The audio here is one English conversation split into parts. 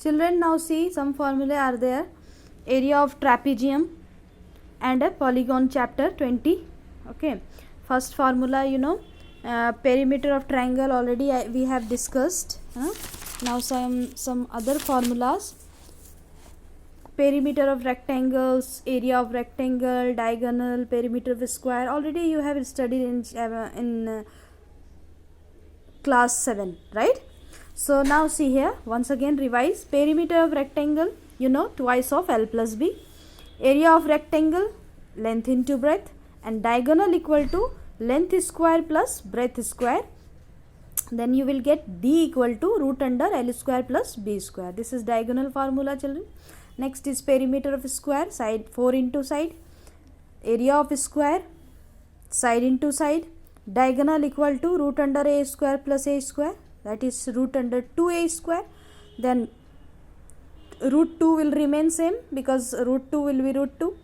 Children, now see some formulae are there. Area of trapezium and a polygon, chapter 20. Okay, first formula, perimeter of triangle already we have discussed. Now some other formulas. Perimeter of rectangles, area of rectangle, diagonal, perimeter of a square, already you have studied in class 7, right? So now see here, once again revise. Perimeter of rectangle, twice of L plus B. Area of rectangle, length into breadth, and diagonal equal to length square plus breadth square. Then you will get D equal to root under L square plus B square. This is diagonal formula, children. Next is perimeter of square, side 4 into side. Area of square, side into side. Diagonal equal to root under A square plus A square, that is root under 2A square. Then root 2 will remain same because root 2 will be root 2.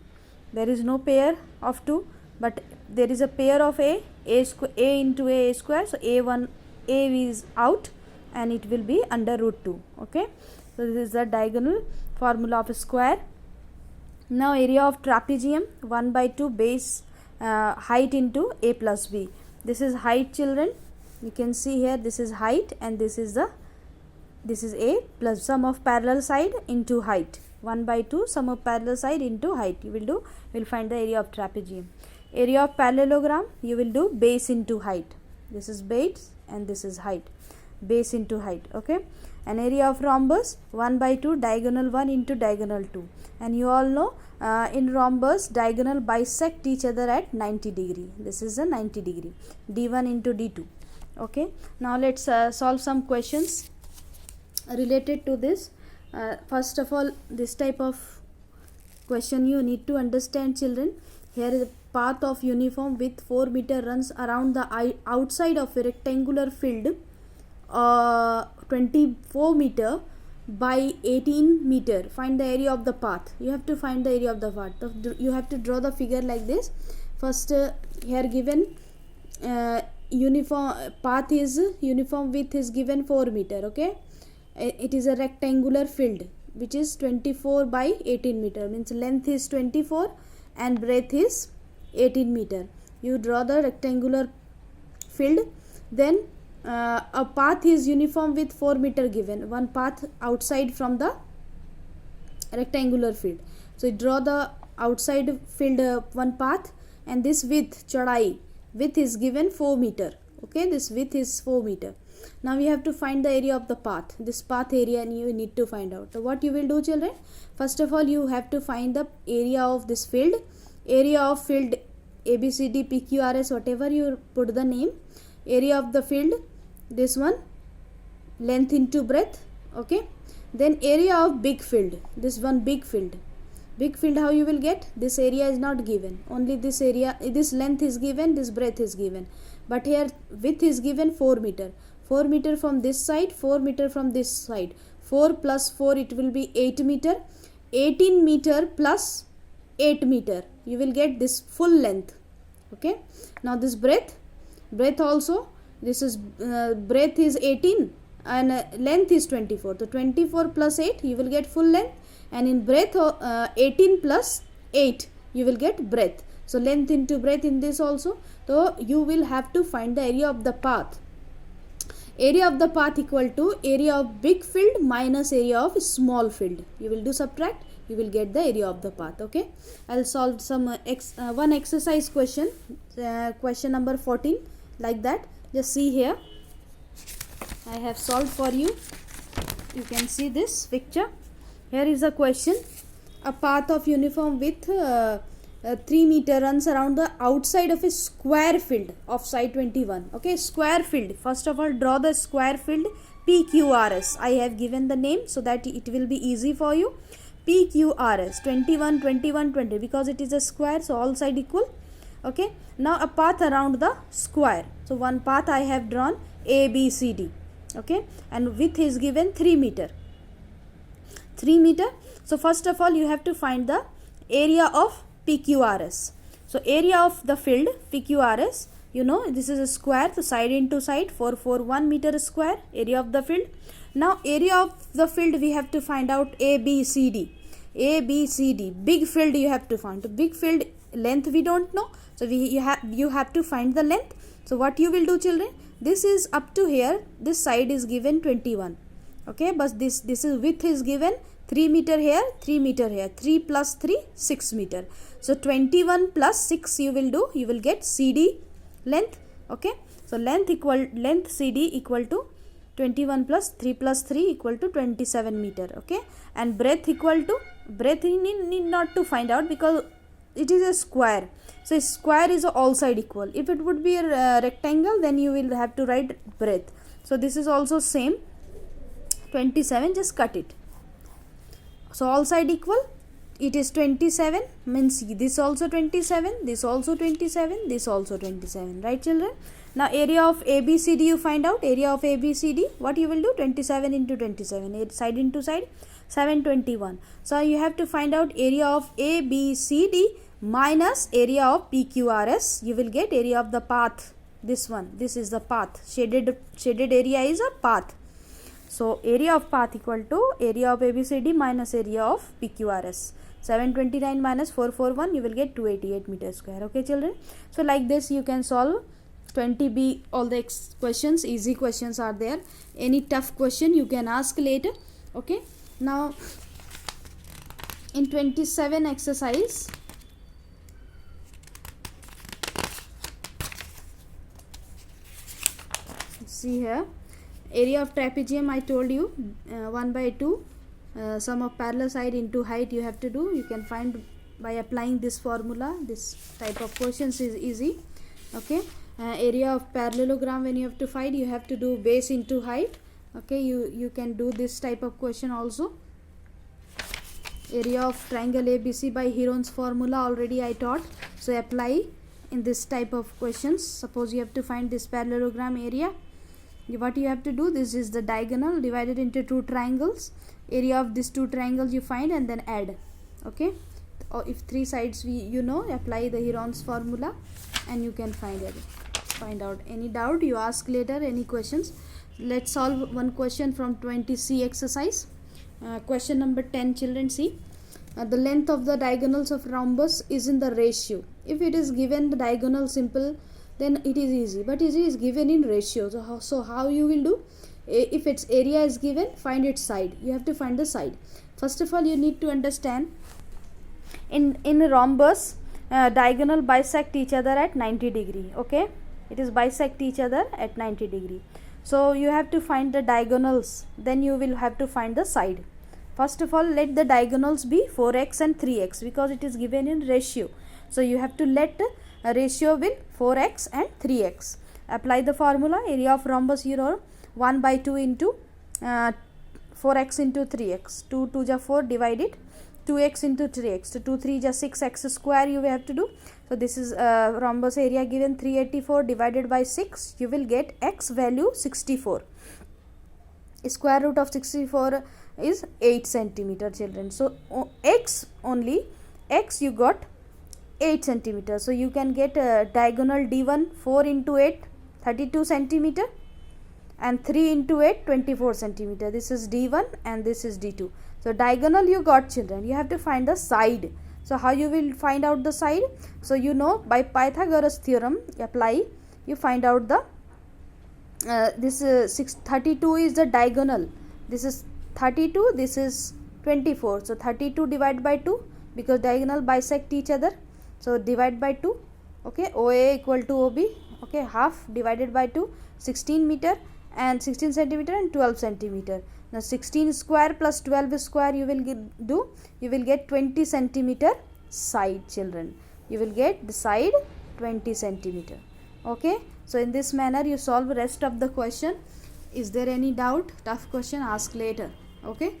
There is no pair of 2, but there is a pair of A into A square. So A is out and it will be under root 2. Okay, so this is the diagonal formula of a square. Now area of trapezium, 1 by 2 base height into A plus B. This is height, children. You can see here, this is height and this is A plus sum of parallel side into height. 1 by 2 sum of parallel side into height. You will find the area of trapezium. Area of parallelogram, you will do base into height. This is base and this is height. Base into height. Okay. And area of rhombus, 1 by 2 diagonal 1 into diagonal 2. And you all know in rhombus diagonal bisect each other at 90 degree. This is a 90 degree. D1 into D2. Okay. Now let's solve some questions related to this. First of all, this type of question you need to understand, children. Here is a path of uniform width 4 meter runs around the outside of a rectangular field 24 meter by 18 meter. Find the area of the path. You have to find the area of the path. You have to draw the figure like this. First here given uniform path is uniform width is given 4 meter. Okay, it is a rectangular field which is 24 by 18 meter, means length is 24 and breadth is 18 meter. You draw the rectangular field. Then a path is uniform with 4 meter given, one path outside from the rectangular field. So you draw the outside field one path, and this width chadai width is given 4 meter. Okay, this width is 4 meter. Now we have to find the area of the path, this path area, and you need to find out. So what you will do, children, first of all you have to find the area of this field. Area of field ABCD PQRS, whatever you put the name. Area of the field, this one, length into breadth. Okay, then area of big field, this one big field. Big field, how you will get? This area is not given, only this area, this length is given, this breadth is given, but here width is given 4 meter. 4 meter from this side, 4 meter from this side. 4 plus 4, it will be 8 meter. 18 meter plus 8 meter, you will get this full length. Okay, now this breadth also, this is breadth is 18 and length is 24. So 24 plus 8, you will get full length, and in breadth 18 plus 8, you will get breadth. So length into breadth in this also. So you will have to find the area of the path. Area of the path equal to area of big field minus area of small field. You will do subtract, you will get the area of the path. Okay, I'll solve some one exercise question, question number 14, like that. Just see here, I have solved for you. You can see this picture. Here is a question. A path of uniform width 3 meter runs around the outside of a square field of side 21. Okay, square field. First of all, draw the square field PQRS. I have given the name so that it will be easy for you. PQRS 21, 21, 20, because it is a square, so all side equal. Okay, now a path around the square. So one path I have drawn, ABCD. Okay, and width is given 3 meter. 3 meter. So first of all, you have to find the area of PQRS. So area of the field PQRS, this is a square, so side into side, 441 meter square area of the field. Now area of the field we have to find out A, B, C, D. A, B, C, D. Big field you have to find. The big field length we don't know. So you have to find the length. So what you will do, children? This is up to here. This side is given 21. Okay, but this is width is given 3 meter here, 3 meter here. 3 plus 3, 6 meter. So 21 plus 6 you will do. You will get CD length. Okay. So length CD equal to 21 plus 3 plus 3 equal to 27 meter. Okay. And breadth equal to, breadth you need not to find out because it is a square. So square is all side equal. If it would be a rectangle, then you will have to write breadth. So this is also same 27, just cut it. So all side equal, it is 27, means this also 27, this also 27, this also 27, right children? Now area of ABCD you find out. Area of ABCD, what you will do? 27 into 27, side into side, 721. So you have to find out area of ABCD minus area of PQRS. You will get area of the path. This one, this is the path. Shaded area is a path. So area of path equal to area of ABCD minus area of PQRS. 729 minus 441, you will get 288 meter square. Okay children. So like this you can solve 20B. All the questions, easy questions are there. Any tough question you can ask later. Okay. Now in 27 exercise, see here, area of trapezium I told you, 1 by 2, sum of parallel side into height you have to do. You can find by applying this formula. This type of questions is easy. Okay. Area of parallelogram, when you have to find, you have to do base into height. Okay, you can do this type of question also. Area of triangle ABC by Heron's formula already I taught. So apply in this type of questions. Suppose you have to find this parallelogram area. What you have to do, this is the diagonal divided into two triangles. Area of these two triangles you find and then add. Okay, or if three sides you know, apply the Heron's formula and you can find out. Any doubt you ask later, any questions. Let's solve one question from 20C exercise. Question number 10, children, see. The length of the diagonals of rhombus is in the ratio. If it is given the diagonal simple, then it is easy, but it is given in ratio. So how you will do? If its area is given, find its side. You have to find the side. First of all, you need to understand in a rhombus, diagonal bisect each other at 90 degree. Okay, it is bisect each other at 90 degree. So you have to find the diagonals, then you will have to find the side. First of all, let the diagonals be 4x and 3x because it is given in ratio. So you have to let a ratio with 4x and 3x. Apply the formula. Area of rhombus, you know, 1 by 2 into 4x into 3x. 2 2 ja 4, divide it. 2x into 3x. So 2 3 ja 6x square you will have to do. So this is rhombus area given 384 divided by 6. You will get x value 64. Square root of 64 is 8 centimeter, children. So x only, x you got 8 centimeter. So you can get diagonal D1 4 into 8 32 centimeter and 3 into 8 24 centimeter. This is D1 and this is D2. So diagonal you got, children. You have to find the side. So how you will find out the side? So you know, by Pythagoras theorem apply, you find out the this 32 is the diagonal. This is 32, this is 24. So 32 divided by 2 because diagonal bisect each other. So divide by 2. Okay, OA equal to OB. Okay, half divided by 2, 16 meter and 16 centimeter and 12 centimeter. Now 16 square plus 12 square you will you will get 20 centimeter side, children. You will get the side 20 centimeter. Okay, so in this manner you solve rest of the question. Is there any doubt? Tough question, ask later. Okay.